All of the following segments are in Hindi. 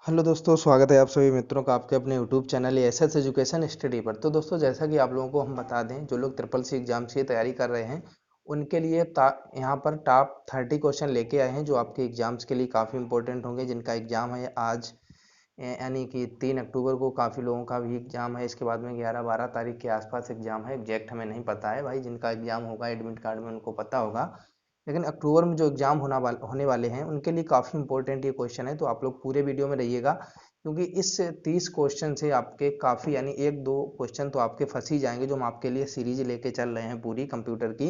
हेलो दोस्तों, स्वागत है आप सभी मित्रों का आपके अपने YouTube channel SS education study पर। तो दोस्तों, जैसा कि आप लोगों को हम बता दें, जो लोग ट्रिपल सी एग्जाम्स की तैयारी कर रहे हैं उनके लिए यहाँ पर टॉप 30 क्वेश्चन लेके आए हैं जो आपके एग्जाम्स के लिए काफ़ी इंपॉर्टेंट होंगे। जिनका एग्जाम है आज, यानी कि 3 अक्टूबर को काफ़ी लोगों का भी एग्जाम है। इसके बाद में 11-12 तारीख के आसपास एग्जाम है। एग्जैक्ट हमें नहीं पता है भाई, जिनका एग्जाम होगा एडमिट कार्ड में उनको पता होगा। लेकिन अक्टूबर में जो एग्जाम होने वाले हैं उनके लिए काफ़ी इंपॉर्टेंट ये क्वेश्चन है। तो आप लोग पूरे वीडियो में रहिएगा, क्योंकि इस 30 क्वेश्चन से आपके काफ़ी, यानी एक दो क्वेश्चन तो आपके फंस ही जाएंगे। जो हम आपके लिए सीरीज लेके चल रहे हैं पूरी कंप्यूटर की,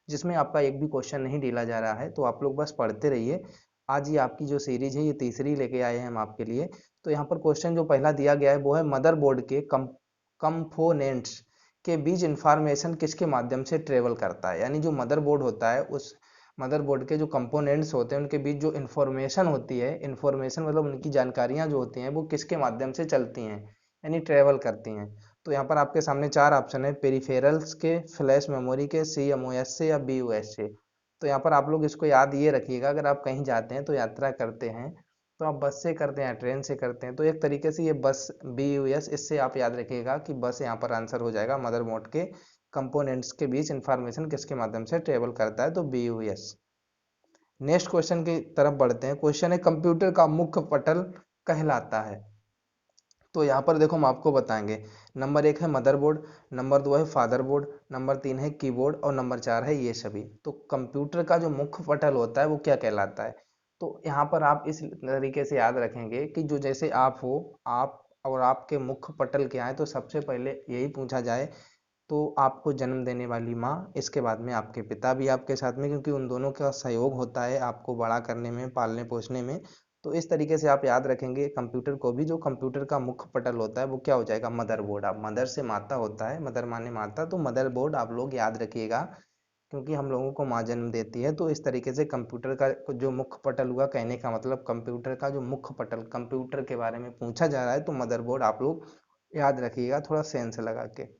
जिसमें आपका एक भी क्वेश्चन नहीं ढीला जा रहा है। तो आप लोग बस पढ़ते रहिए। आज ये आपकी जो सीरीज है ये तीसरी लेके आए हैं हम आपके लिए। तो यहाँ पर क्वेश्चन जो पहला दिया गया है वो है, मदरबोर्ड के कंपोनेंट्स के बीच इंफॉर्मेशन किसके माध्यम से ट्रेवल करता है। यानी जो मदरबोर्ड होता है, उस मदरबोर्ड के जो कंपोनेंट्स होते हैं उनके बीच जो इन्फॉर्मेशन होती है, इन्फॉर्मेशन मतलब उनकी जानकारियां जो होती हैं वो किसके माध्यम से चलती हैं, यानी ट्रेवल करती हैं। तो यहाँ पर आपके सामने चार ऑप्शन है, पेरिफेरल्स के, फ्लैश मेमोरी के, CMOS से या BOS से। तो यहाँ पर आप लोग इसको याद ये रखिएगा, अगर आप कहीं जाते हैं तो यात्रा करते हैं तो आप बस से करते हैं, ट्रेन से करते हैं, तो एक तरीके से ये बस BUS, इससे आप याद रखिएगा कि बस यहाँ पर आंसर हो जाएगा। मदरबोर्ड के कंपोनेंट्स के बीच इंफॉर्मेशन किसके माध्यम से ट्रेवल करता है, तो BUS। नेक्स्ट क्वेश्चन की तरफ बढ़ते हैं। क्वेश्चन है, कंप्यूटर का मुख्य पटल कहलाता है। तो यहाँ पर देखो हम आपको बताएंगे। नंबर 1 है मदरबोर्ड, नंबर 2 है फादरबोर्ड, नंबर 3 है कीबोर्ड और नंबर 4 है ये सभी। तो कंप्यूटर का जो मुख्य पटल होता है वो क्या कहलाता है। तो यहाँ पर आप इस तरीके से याद रखेंगे कि जो जैसे आप हो, आप और आपके मुख्य पटल क्या है, तो सबसे पहले यही पूछा जाए तो आपको जन्म देने वाली माँ, इसके बाद में आपके पिता भी आपके साथ में, क्योंकि उन दोनों का सहयोग होता है आपको बड़ा करने में, पालने पोसने में। तो इस तरीके से आप याद रखेंगे कंप्यूटर को भी। जो कंप्यूटर का मुख्य पटल होता है वो क्या हो जाएगा, मदरबोर्ड। आप मदर से माता होता है, मदर माने माता, तो मदरबोर्ड आप लोग याद रखिएगा, क्योंकि हम लोगों को माँ जन्म देती है। तो इस तरीके से कंप्यूटर का जो मुख्य पटल हुआ, कहने का मतलब कंप्यूटर का जो मुख्य पटल, कंप्यूटर के बारे में पूछा जा रहा है तो मदरबोर्ड आप लोग याद रखिएगा थोड़ा सेंस लगा के।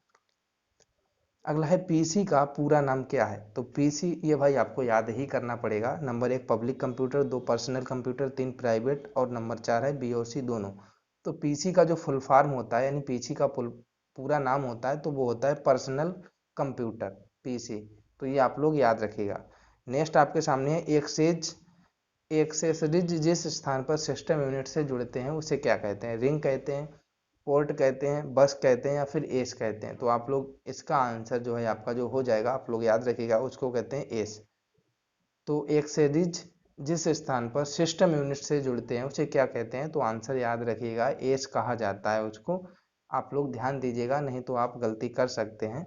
अगला है, पीसी का पूरा नाम क्या है। तो पीसी ये भाई आपको याद ही करना पड़ेगा। Number 1 public computer, 2 personal computer, 3 private और नंबर 4 है BOC दोनों। तो पीसी का जो फुल फॉर्म होता है, यानी पीसी का पूरा नाम होता है, तो वो होता है पर्सनल कंप्यूटर, पीसी। तो ये आप लोग याद रखिएगा। नेक्स्ट आपके सामने है, एक्सेसरीज जिस स्थान पर सिस्टम यूनिट से जुड़ते हैं उसे क्या कहते हैं। रिंग कहते हैं, पोर्ट कहते हैं, बस कहते हैं या फिर एस कहते हैं। तो आप लोग इसका आंसर जो है आपका जो हो जाएगा, आप लोग याद रखिएगा, उसको कहते हैं एस। तो एक्सेसरीज जिस स्थान पर सिस्टम यूनिट से जुड़ते हैं उसे क्या कहते हैं, तो आंसर याद रखिएगा, एस कहा जाता है उसको। आप लोग ध्यान दीजिएगा, नहीं तो आप गलती कर सकते हैं।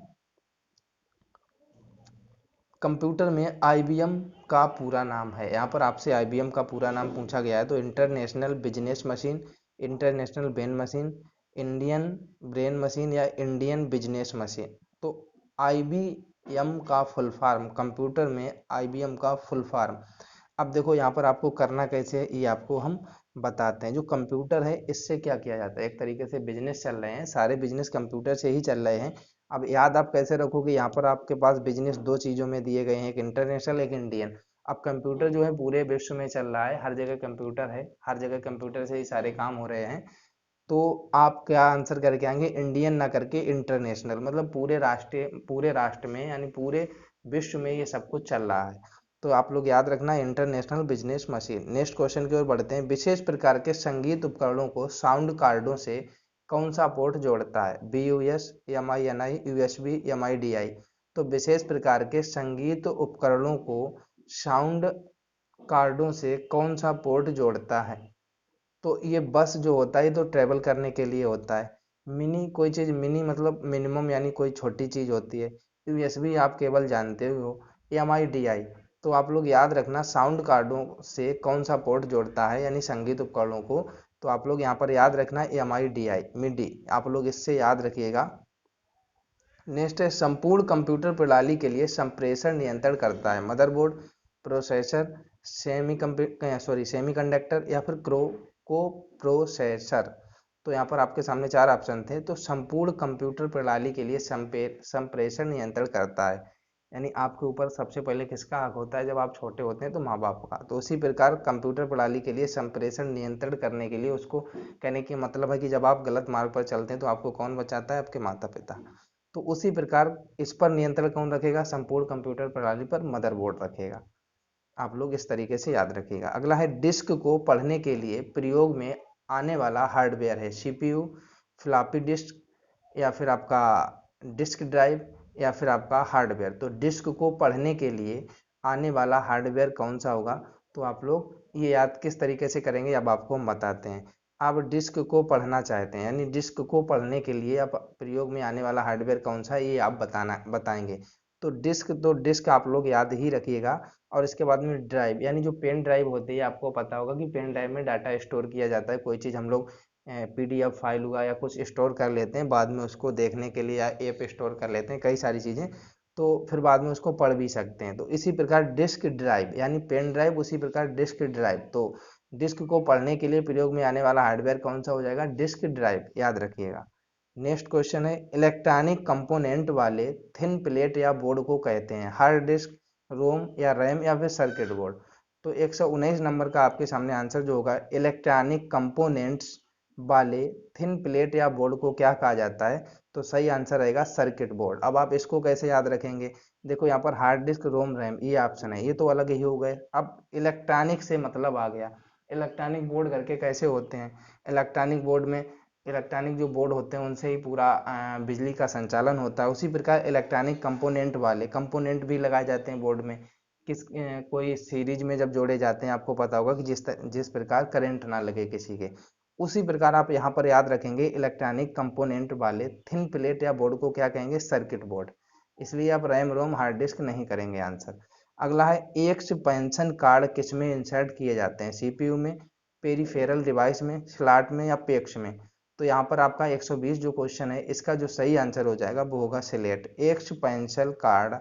कंप्यूटर में IBM का पूरा नाम है। यहाँ पर आपसे IBM का पूरा नाम पूछा गया है, तो international business machine, international brain machine, Indian brain machine या इंडियन बिजनेस मशीन। तो IBM का फुल फॉर्म, कंप्यूटर में IBM का फुल फॉर्म। अब देखो यहाँ पर आपको करना कैसे है ये आपको हम बताते हैं। जो कंप्यूटर है इससे क्या किया जाता है, एक तरीके से बिजनेस चल रहे हैं, सारे बिजनेस कंप्यूटर से ही चल रहे हैं। अब याद आप कैसे रखोगे, यहाँ पर आपके पास बिजनेस दो चीज़ों में दिए गए हैं, एक इंटरनेशनल एक इंडियन। अब कंप्यूटर जो है पूरे विश्व में चल रहा है, हर जगह कंप्यूटर है, हर जगह कंप्यूटर से ही सारे काम हो रहे हैं। तो आप क्या आंसर करके आएंगे, इंडियन ना करके इंटरनेशनल, मतलब पूरे राष्ट्र में, यानी पूरे विश्व में ये सब कुछ चल रहा है। तो आप लोग याद रखना, international business machine. Next question की ओर बढ़ते हैं। विशेष प्रकार के संगीत उपकरणों को साउंड कार्डों से कौन सा पोर्ट जोड़ता है, BUS, MINI, USB, MIDI। तो विशेष प्रकार के संगीत उपकरणों को साउंड कार्डों से कौन सा पोर्ट जोड़ता है। तो ये बस जो होता है तो ट्रेवल करने के लिए होता है। मिनी कोई चीज़, मिनी मतलब मिनिमम, यानी कोई छोटी चीज़ होती है। USB आप केवल जानते हो। MIDI, तो आप लोग याद रखना, साउंड कार्डों से कौन सा पोर्ट जोड़ता है, यानी संगीत उपकरणों को। तो आप लोग यहाँ पर याद रखना MIDI, मिडी, आप लोग इससे याद रखिएगा। नेक्स्ट है, संपूर्ण कंप्यूटर प्रणाली के लिए संप्रेषण नियंत्रण करता है। मदरबोर्ड, प्रोसेसर, सेमीकंडक्टर या फिर को प्रोसेसर। तो यहाँ पर आपके सामने चार ऑप्शन थे। तो संपूर्ण कंप्यूटर प्रणाली के लिए संप्रेषण नियंत्रण करता है यानी आपके ऊपर सबसे पहले किसका हक होता है जब आप छोटे होते हैं, तो माँ बाप का। तो उसी प्रकार कंप्यूटर प्रणाली के लिए संप्रेषण नियंत्रण करने के लिए उसको कहने की मतलब है कि जब आप गलत मार्ग पर चलते हैं तो आपको कौन बचाता है, आपके माता पिता। तो उसी प्रकार इस पर नियंत्रण कौन रखेगा, संपूर्ण कंप्यूटर प्रणाली पर मदरबोर्ड रखेगा। आप लोग इस तरीके से याद रखिएगा। अगला है डिस्क को पढ़ने के लिए प्रयोग में आने वाला हार्डवेयर है सीपीयू, फ्लॉपी डिस्क, या फिर आपका डिस्क ड्राइव, या फिर आपका हार्डवेयर। तो डिस्क को पढ़ने के लिए आने वाला हार्डवेयर कौन सा होगा, तो आप लोग ये याद किस तरीके से करेंगे अब आपको हम बताते हैं। आप डिस्क को पढ़ना चाहते हैं, यानी डिस्क को पढ़ने के लिए आप प्रयोग में आने वाला हार्डवेयर कौन सा है ये आप बताएंगे। तो डिस्क आप लोग याद ही रखिएगा। और इसके बाद में ड्राइव, यानी जो पेन ड्राइव होती है, आपको पता होगा कि पेन ड्राइव में डाटा स्टोर किया जाता है। कोई चीज़ हम लोग पीडीएफ फाइल हुआ या कुछ स्टोर कर लेते हैं बाद में उसको देखने के लिए, या ऐप स्टोर कर लेते हैं कई सारी चीज़ें, तो फिर बाद में उसको पढ़ भी सकते हैं। तो इसी प्रकार डिस्क ड्राइव यानी पेन ड्राइव, उसी प्रकार डिस्क ड्राइव। तो डिस्क को पढ़ने के लिए प्रयोग में आने वाला हार्डवेयर कौन सा हो जाएगा, डिस्क ड्राइव, याद रखिएगा। नेक्स्ट क्वेश्चन है इलेक्ट्रॉनिक कंपोनेंट वाले थिन प्लेट या बोर्ड को कहते हैं हार्ड डिस्क, रोम या रैम या फिर सर्किट बोर्ड। तो 119 नंबर का आपके सामने आंसर जो होगा, इलेक्ट्रॉनिक कंपोनेंट्स वाले थिन प्लेट या बोर्ड को क्या कहा जाता है, तो सही आंसर रहेगा सर्किट बोर्ड। अब आप इसको कैसे याद रखेंगे, देखो यहाँ पर हार्ड डिस्क, रोम, रैम ये ऑप्शन है, ये तो अलग ही हो गए। अब इलेक्ट्रॉनिक से मतलब आ गया, इलेक्ट्रॉनिक बोर्ड करके कैसे होते हैं। इलेक्ट्रॉनिक बोर्ड में इलेक्ट्रॉनिक जो बोर्ड होते हैं उनसे ही पूरा बिजली का संचालन होता है। उसी प्रकार इलेक्ट्रॉनिक कंपोनेंट वाले कंपोनेंट भी लगाए जाते हैं बोर्ड में, कोई सीरीज में जब जोड़े जाते हैं, आपको पता होगा कि जिस प्रकार करंट ना लगे किसी के। उसी प्रकार आप यहाँ पर याद रखेंगे इलेक्ट्रॉनिक कंपोनेंट वाले थिन प्लेट या बोर्ड को क्या कहेंगे, सर्किट बोर्ड। इसलिए आप रैम रोम हार्ड डिस्क नहीं करेंगे आंसर। अगला है एक्सपेंशन कार्ड किसमें इंसर्ट किए जाते हैं, सीपीयू में, पेरिफेरल डिवाइस में, स्लॉट में या पेक्स में। तो यहाँ पर आपका 120 जो क्वेश्चन है इसका जो सही आंसर हो जाएगा वो होगा सिलेक्ट। एक्सपेंशन कार्ड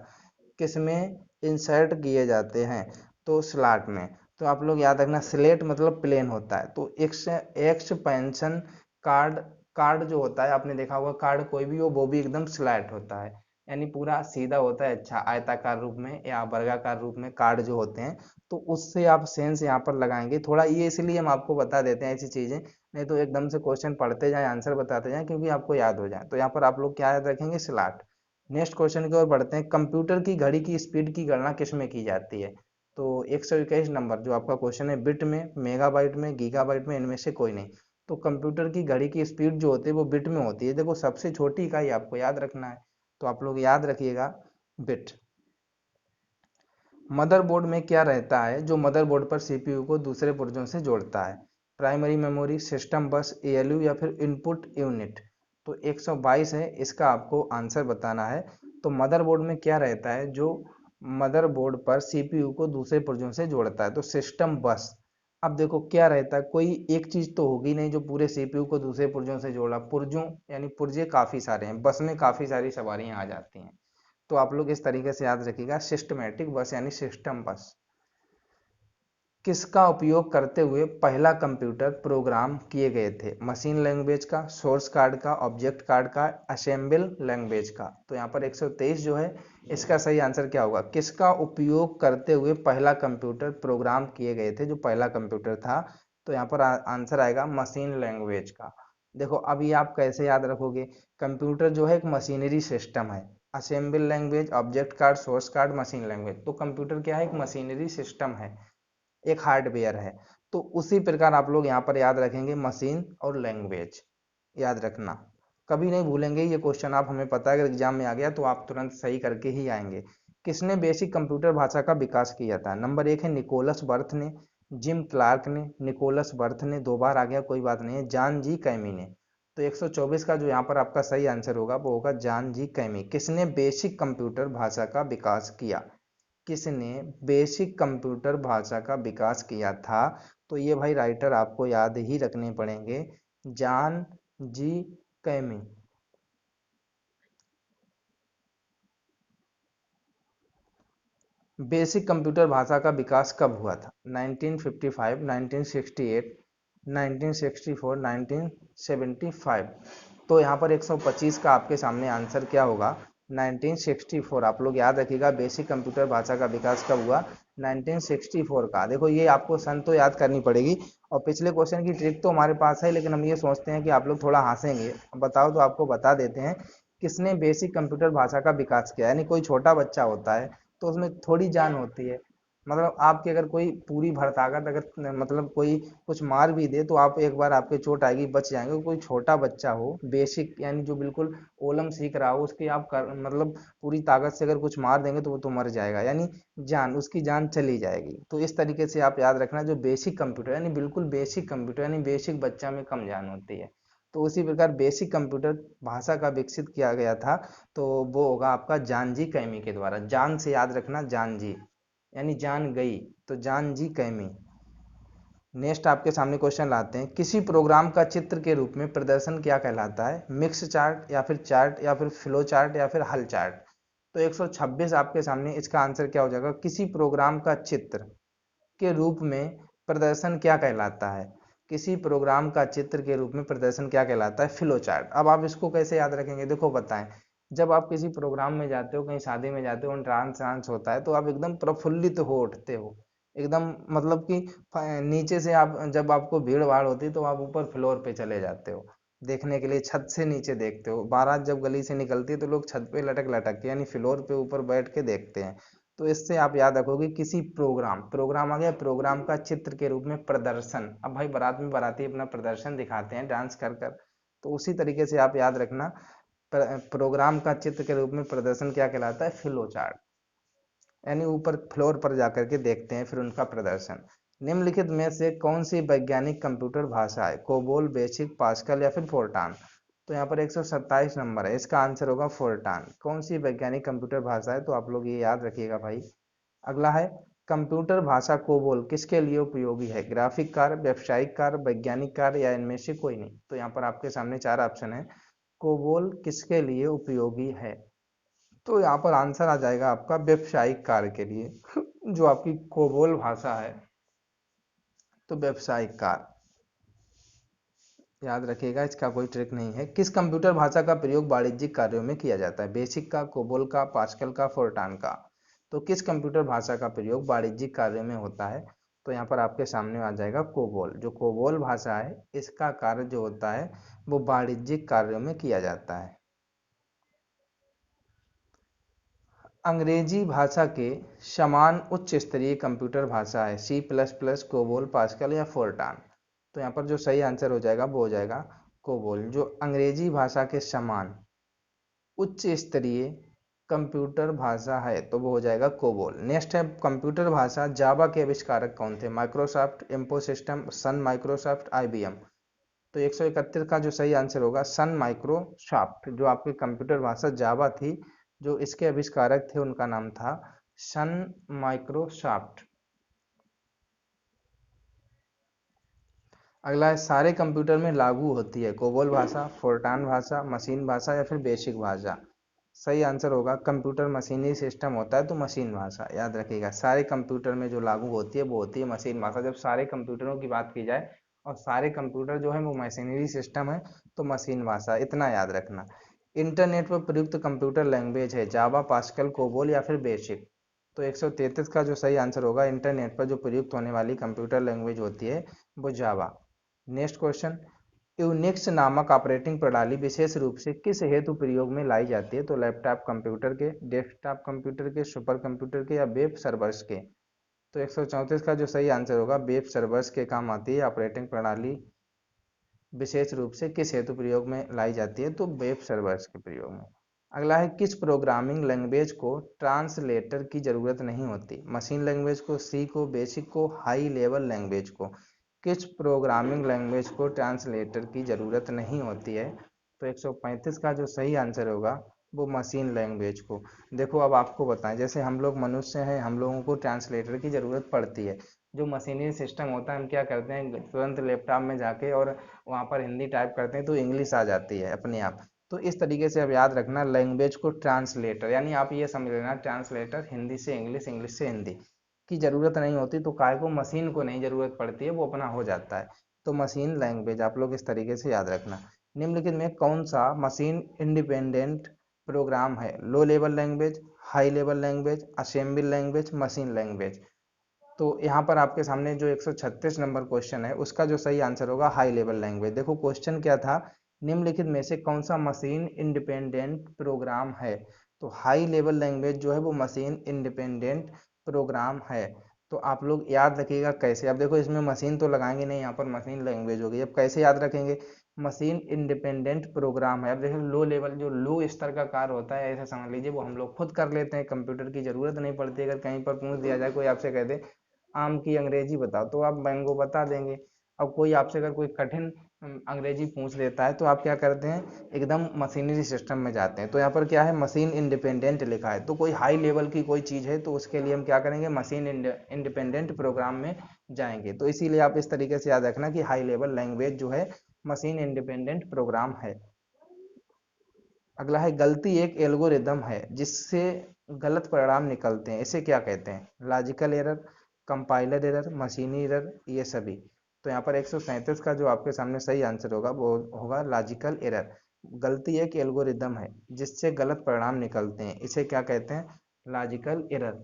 किसमें इंसर्ट किए जाते हैं, तो स्लॉट में। तो आप लोग याद रखना स्लेट मतलब प्लेन होता है, तो एक्सपेंशन कार्ड, कार्ड जो होता है आपने देखा होगा, कार्ड कोई भी हो वो भी एकदम स्लैट होता है, यानी पूरा सीधा होता है। अच्छा, आयताकार रूप में या वर्गाकार रूप में कार्ड जो होते हैं, तो उससे आप सेंस यहाँ पर लगाएंगे थोड़ा। ये इसलिए हम आपको बता देते हैं ऐसी चीजें, नहीं तो एकदम से क्वेश्चन पढ़ते जाएं आंसर बताते जाएं, क्योंकि आपको याद हो जाए। तो यहाँ पर आप लोग क्या याद रखेंगे, स्लॉट। नेक्स्ट क्वेश्चन की ओर बढ़ते हैं, कंप्यूटर की घड़ी की स्पीड की गणना किस में की जाती है। तो 121 नंबर जो आपका क्वेश्चन है, बिट में, मेगाबाइट में, गीगाबाइट में, इनमें से कोई नहीं। तो कंप्यूटर की घड़ी की स्पीड जो होती है वो बिट में होती है। देखो सबसे छोटी इकाई आपको याद रखना है, तो आप लोग याद रखिएगा बिट। मदरबोर्ड में क्या रहता है जो मदरबोर्ड पर सीपीयू को दूसरे पुर्जों से जोड़ता है, प्राइमरी मेमोरी, सिस्टम बस, एएलयू या फिर इनपुट यूनिट। तो 122 है, इसका आपको आंसर बताना है। तो मदरबोर्ड में क्या रहता है जो मदरबोर्ड पर सीपीयू को दूसरे पुर्जों से जोड़ता है, तो सिस्टम बस। अब देखो क्या रहता है, कोई एक चीज तो होगी नहीं जो पूरे सीपीयू को दूसरे पुर्जों से जोड़ा। पुर्जों यानी पुर्जे काफी सारे हैं, बस में काफी सारी सवारियां आ जाती हैं। तो आप लोग इस तरीके से याद रखिएगा, सिस्टमैटिक बस यानी सिस्टम बस। किसका उपयोग करते हुए पहला कंप्यूटर प्रोग्राम किए गए थे, मशीन लैंग्वेज का, सोर्स कार्ड का, ऑब्जेक्ट कार्ड का, असेंबल लैंग्वेज का। तो यहाँ पर 123 जो है इसका सही आंसर क्या होगा, किसका उपयोग करते हुए पहला कंप्यूटर प्रोग्राम किए गए थे, जो पहला कंप्यूटर था। तो यहाँ पर आंसर आएगा मशीन लैंग्वेज का। देखो अब ये आप कैसे याद रखोगे, कंप्यूटर जो है एक मशीनरी सिस्टम है। Assemble language, object card, source card, machine language. तो कंप्यूटर क्या है, एक मशीनरी सिस्टम है, एक हार्डवेयर है। तो उसी प्रकार आप लोग यहाँ पर याद रखेंगे मशीन और लैंग्वेज, याद रखना, कभी नहीं भूलेंगे ये क्वेश्चन। आप, हमें पता है अगर एग्जाम में आ गया तो आप तुरंत सही करके ही आएंगे। किसने बेसिक कंप्यूटर भाषा का विकास किया था, नंबर 1 है निकोलस बर्थ ने, जिम क्लार्क ने, निकोलस बर्थ ने, 2 बार आ गया कोई बात नहीं है, जॉन जी कैमी ने। तो 124 का जो यहाँ पर आपका सही आंसर होगा वो होगा जॉन जी कैमी। किसने बेसिक कंप्यूटर भाषा का विकास किया, किसने बेसिक कंप्यूटर भाषा का विकास किया था, तो ये भाई राइटर आपको याद ही रखने पड़ेंगे, जॉन जी कैमी। बेसिक कंप्यूटर भाषा का विकास कब हुआ था, 1955, 1968, 1964, 1975। तो यहाँ पर 125 का आपके सामने आंसर क्या होगा, 1964, आप लोग याद रखिएगा बेसिक कंप्यूटर भाषा का विकास कब हुआ, 1964 का। देखो ये आपको सन तो याद करनी पड़ेगी, और पिछले क्वेश्चन की ट्रिक तो हमारे पास है, लेकिन हम ये सोचते हैं कि आप लोग थोड़ा हंसेंगे। बताओ तो आपको बता देते हैं, किसने बेसिक कंप्यूटर भाषा का विकास किया। यानी कोई छोटा बच्चा होता है तो उसमें थोड़ी जान होती है, मतलब आपकी अगर कोई पूरी भरताकत अगर मतलब कोई कुछ मार भी दे तो आप एक बार आपके चोट आएगी, बच जाएंगे। कोई छोटा बच्चा हो बेसिक, यानी जो बिल्कुल ओलम सीख रहा हो, उसकी आप मतलब पूरी ताकत से अगर कुछ मार देंगे तो वो तो मर जाएगा, यानी जान उसकी जान चली जाएगी। तो इस तरीके से आप याद रखना, जो बेसिक कंप्यूटर यानी बिल्कुल बेसिक कंप्यूटर यानी बेसिक बच्चा में कम जान होती है। तो उसी प्रकार बेसिक कंप्यूटर भाषा का विकसित किया गया था, तो वो होगा आपका जानजी कैमी के द्वारा। जान से याद रखना, जानजी यानी जान गई, तो जानजी कैमी। नेक्स्ट आपके सामने क्वेश्चन लाते हैं, किसी प्रोग्राम का चित्र के रूप में प्रदर्शन क्या कहलाता है, मिक्स चार्ट या फिर चार्ट या फिर फ्लो चार्ट या फिर हल चार्ट। तो 126 आपके सामने, इसका आंसर क्या हो जाएगा, किसी प्रोग्राम का चित्र के रूप में प्रदर्शन क्या कहलाता है। किसी प्रोग्राम का चित्र के रूप में प्रदर्शन क्या कहलाता है, फ्लो चार्ट। अब आप इसको कैसे याद रखेंगे, देखो बताएं। जब आप किसी प्रोग्राम में जाते हो, कहीं शादी में जाते हो, डांस वांस होता है, तो आप एकदम प्रफुल्लित हो उठते हो एकदम, मतलब कि नीचे से आप, जब आपको भीड़ भाड़ होती है तो आप ऊपर फ्लोर पे चले जाते हो देखने के लिए, छत से नीचे देखते हो। बारात जब गली से निकलती है तो लोग छत पे लटक लटक के यानी फ्लोर पे ऊपर बैठ के देखते हैं। तो इससे आप याद रखोगे, किसी प्रोग्राम, प्रोग्राम आ गया, प्रोग्राम का चित्र के रूप में प्रदर्शन। अब भाई बारात में बाराती अपना प्रदर्शन दिखाते हैं डांस कर कर, तो उसी तरीके से आप याद रखना, प्रोग्राम का चित्र के रूप में प्रदर्शन क्या कहलाता है, फ्लो चार्ट। यानी ऊपर फ्लोर पर जाकर के देखते हैं फिर उनका प्रदर्शन। निम्नलिखित में से कौन सी वैज्ञानिक कंप्यूटर भाषा है, कोबोल, बेसिक, पास्कल या फिर फोर्टान। तो यहाँ पर 127 नंबर है, इसका आंसर होगा फोर्टान। कौन सी वैज्ञानिक कंप्यूटर भाषा है, तो आप लोग ये याद रखिएगा भाई। अगला है, कंप्यूटर भाषा कोबोल किसके लिए उपयोगी है, ग्राफिक कार्य, व्यावसायिक कार्य, वैज्ञानिक कार्य या इनमें से कोई नहीं। तो यहाँ पर आपके सामने चार ऑप्शन है, कोबोल किसके लिए उपयोगी है। तो यहाँ पर आंसर आ जाएगा आपका व्यावसायिक कार्य के लिए जो आपकी कोबोल भाषा है, तो व्यावसायिक कार्य याद रखिएगा, इसका कोई ट्रिक नहीं है। किस कंप्यूटर भाषा का प्रयोग वाणिज्यिक कार्यों में किया जाता है, बेसिक का, कोबोल का, पास्कल का, फोर्टान का। तो किस कंप्यूटर भाषा का प्रयोग वाणिज्यिक कार्यों में होता है, तो यहाँ पर आपके सामने आ जाएगा कोबोल। जो कोबोल भाषा है इसका कार्य जो होता है वो वाणिज्यिक कार्यों में किया जाता है। अंग्रेजी भाषा के समान उच्च स्तरीय कंप्यूटर भाषा है C plus plus, COBOL, Pascal या फोर्टान। तो यहाँ पर जो सही आंसर हो जाएगा वो हो जाएगा कोबोल। जो अंग्रेजी भाषा के समान उच्च स्तरीय कंप्यूटर भाषा है तो वो हो जाएगा कोबोल। नेक्स्ट है, कंप्यूटर भाषा जावा के आविष्कारक कौन थे, माइक्रोसॉफ्ट, इन्फोसिस्टम, सन माइक्रोसॉफ्ट, आईबीएम। तो 131 का जो सही आंसर होगा सन माइक्रोसॉफ्ट। जो आपकी कंप्यूटर भाषा जावा थी, जो इसके आविष्कारक थे उनका नाम था सन माइक्रोसॉफ्ट। अगला है, सारे कंप्यूटर में लागू होती है कोबोल भाषा, फोर्टान भाषा, मशीन भाषा या फिर बेसिक भाषा। सही आंसर होगा, कंप्यूटर मशीनी सिस्टम होता है तो मशीन भाषा। याद रखिएगा, सारे कंप्यूटर में जो लागू होती है वो होती है मशीन भाषा। जब सारे कंप्यूटरों की बात की जाए और सारे कंप्यूटर जो है वो मशीनरी सिस्टम है तो मशीन भाषा, इतना याद रखना। इंटरनेट पर प्रयुक्त कंप्यूटर लैंग्वेज है जावा, पास्कल, कोबोल या फिर बेसिक। तो 133 का जो सही आंसर होगा, इंटरनेट पर जो प्रयुक्त होने वाली कंप्यूटर लैंग्वेज होती है वो जावा। नेक्स्ट क्वेश्चन, यूनिक्स नामक ऑपरेटिंग प्रणाली विशेष रूप से किस हेतु प्रयोग में लाई जाती है, तो लैपटॉप कंप्यूटर के, डेस्कटॉप कंप्यूटर के, सुपर कंप्यूटर के या वेब सर्वर्स के। तो 134 का जो सही आंसर होगा, वेब सर्वर्स के काम आती है ऑपरेटिंग प्रणाली। विशेष रूप से किस हेतु प्रयोग में लाई जाती है, तो वेब सर्वर्स के प्रयोग में। अगला है, किस प्रोग्रामिंग लैंग्वेज को ट्रांसलेटर की जरूरत नहीं होती, मशीन लैंग्वेज को, सी को, बेसिक को, हाई लेवल लैंग्वेज को। किस प्रोग्रामिंग लैंग्वेज को ट्रांसलेटर की ज़रूरत नहीं होती है, तो 135 का जो सही आंसर होगा वो मशीन लैंग्वेज को। देखो अब आपको बताएं, जैसे हम लोग मनुष्य हैं, हम लोगों को ट्रांसलेटर की ज़रूरत पड़ती है। जो मशीनी सिस्टम होता है हम क्या करते हैं, तुरंत लैपटॉप में जाके और वहाँ पर हिंदी टाइप करते हैं तो इंग्लिश आ जाती है अपने आप। तो इस तरीके से अब याद रखना, लैंग्वेज को ट्रांसलेटर, यानी आप ये समझ लेना ट्रांसलेटर हिंदी से इंग्लिश, इंग्लिश से हिंदी की जरूरत नहीं होती, तो काय को मशीन को नहीं जरूरत पड़ती है, वो अपना हो जाता है। तो मशीन लैंग्वेज आप लोग इस तरीके से याद रखना। निम्नलिखित में कौन सा मशीन इंडिपेंडेंट प्रोग्राम है low level language, high level language, assembly language, machine language. तो यहाँ पर आपके सामने जो 136 नंबर क्वेश्चन है उसका जो सही आंसर होगा हाई लेवल लैंग्वेज। देखो क्वेश्चन क्या था, निम्नलिखित में से कौन सा मशीन इंडिपेंडेंट प्रोग्राम है। तो हाई लेवल लैंग्वेज जो है वो मशीन इंडिपेंडेंट प्रोग्राम है। तो आप लोग याद रखिएगा कैसे। अब देखो इसमें मशीन तो लगाएंगे नहीं, यहाँ पर मशीन लैंग्वेज होगी। अब कैसे याद रखेंगे, मशीन इंडिपेंडेंट प्रोग्राम है। अब देखो लो लेवल जो लो स्तर का कार्य होता है ऐसा समझ लीजिए वो हम लोग खुद कर लेते हैं, कंप्यूटर की जरूरत नहीं पड़ती। अगर कहीं पर पूछ दिया जाए, कोई आपसे कह दे आम की अंग्रेजी बताओ, तो आप मैंगो बता देंगे। अब कोई आपसे अगर कोई कठिन अंग्रेजी पूछ लेता है तो आप क्या करते हैं, एकदम मशीनरी सिस्टम में जाते हैं। तो यहाँ पर क्या है, मशीन इंडिपेंडेंट लिखा है। तो कोई हाई लेवल की कोई चीज़ है तो उसके लिए हम क्या करेंगे, मशीन इंडिपेंडेंट प्रोग्राम में जाएंगे। तो इसीलिए आप इस तरीके से याद रखना कि हाई लेवल लैंग्वेज जो है मशीन इंडिपेंडेंट प्रोग्राम है। अगला है गलती एक एल्गोरिदम है जिससे गलत परिणाम निकलते हैं, इसे क्या कहते हैं। लॉजिकल एरर, कंपाइलर एरर, मशीनी एरर, ये सभी। तो यहाँ पर 137 का जो आपके सामने सही आंसर होगा वो होगा लॉजिकल एरर। गलती एक एल्गोरिदम है जिससे गलत परिणाम निकलते हैं, इसे क्या कहते हैं, लॉजिकल एरर।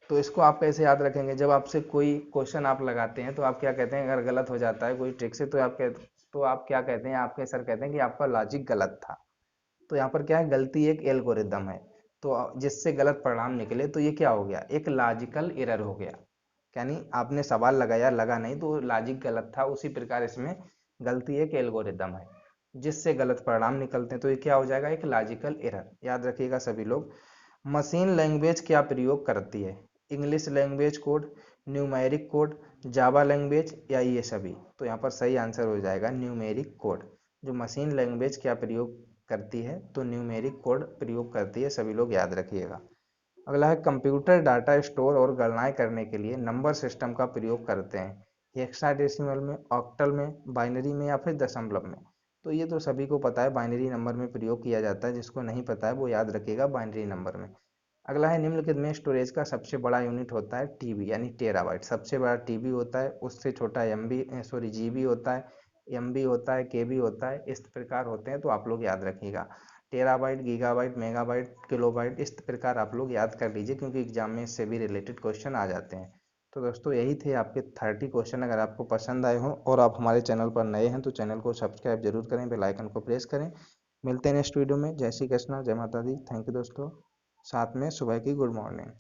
तो इसको आप कैसे याद रखेंगे, जब आपसे कोई क्वेश्चन आप लगाते हैं तो आप क्या कहते हैं, अगर गलत हो जाता है कोई ट्रिक से तो आप क्या कहते हैं, आपके सर कहते हैं कि आपका लॉजिक गलत था। तो यहाँ पर क्या है, गलती एक एल्गोरिदम है तो जिससे गलत परिणाम निकले, तो ये क्या हो गया, एक लॉजिकल एरर हो गया। यानी आपने सवाल लगाया, लगा नहीं तो लॉजिक गलत था। उसी प्रकार इसमें गलती एक एल्गोरिदम है जिससे गलत परिणाम निकलते हैं, तो ये क्या हो जाएगा, एक लॉजिकल एरर। याद रखिएगा सभी लोग। मशीन लैंग्वेज क्या प्रयोग करती है, English language code, numeric code, Java language, या ये सभी। तो यहाँ पर सही आंसर हो जाएगा न्यूमेरिक कोड। जो मशीन लैंग्वेज क्या प्रयोग करती है, तो न्यूमेरिक कोड प्रयोग करती है, सभी लोग याद रखिएगा। अगला है कंप्यूटर डाटा स्टोर और गणनाएं करने के लिए नंबर सिस्टम का प्रयोग करते हैं, हेक्साडेसिमल में, ऑक्टल में, बाइनरी में, या फिर दशमलव में। तो ये तो सभी को पता है, बाइनरी नंबर में प्रयोग किया जाता है। जिसको नहीं पता है वो याद रखिएगा बाइनरी नंबर में। अगला है निम्नलिखित में स्टोरेज का सबसे बड़ा यूनिट होता है टीबी यानी टेराबाइट। सबसे बड़ा टीबी होता है, उससे छोटा जीबी होता है, एमबी होता है, केबी होता है, इस प्रकार होते हैं। तो आप लोग याद रखिएगा टेराबाइट, गीगाबाइट, मेगाबाइट, किलोबाइट, इस प्रकार आप लोग याद कर लीजिए क्योंकि एग्जाम में इससे भी रिलेटेड क्वेश्चन आ जाते हैं। तो दोस्तों यही थे आपके 30 क्वेश्चन। अगर आपको पसंद आए हों और आप हमारे चैनल पर नए हैं तो चैनल को सब्सक्राइब जरूर करें, बेल आइकन को प्रेस करें। मिलते हैं नेक्स्ट वीडियो में। जय श्री कृष्णा, जय माता दी। थैंक यू दोस्तों। साथ में सुबह की गुड मॉर्निंग।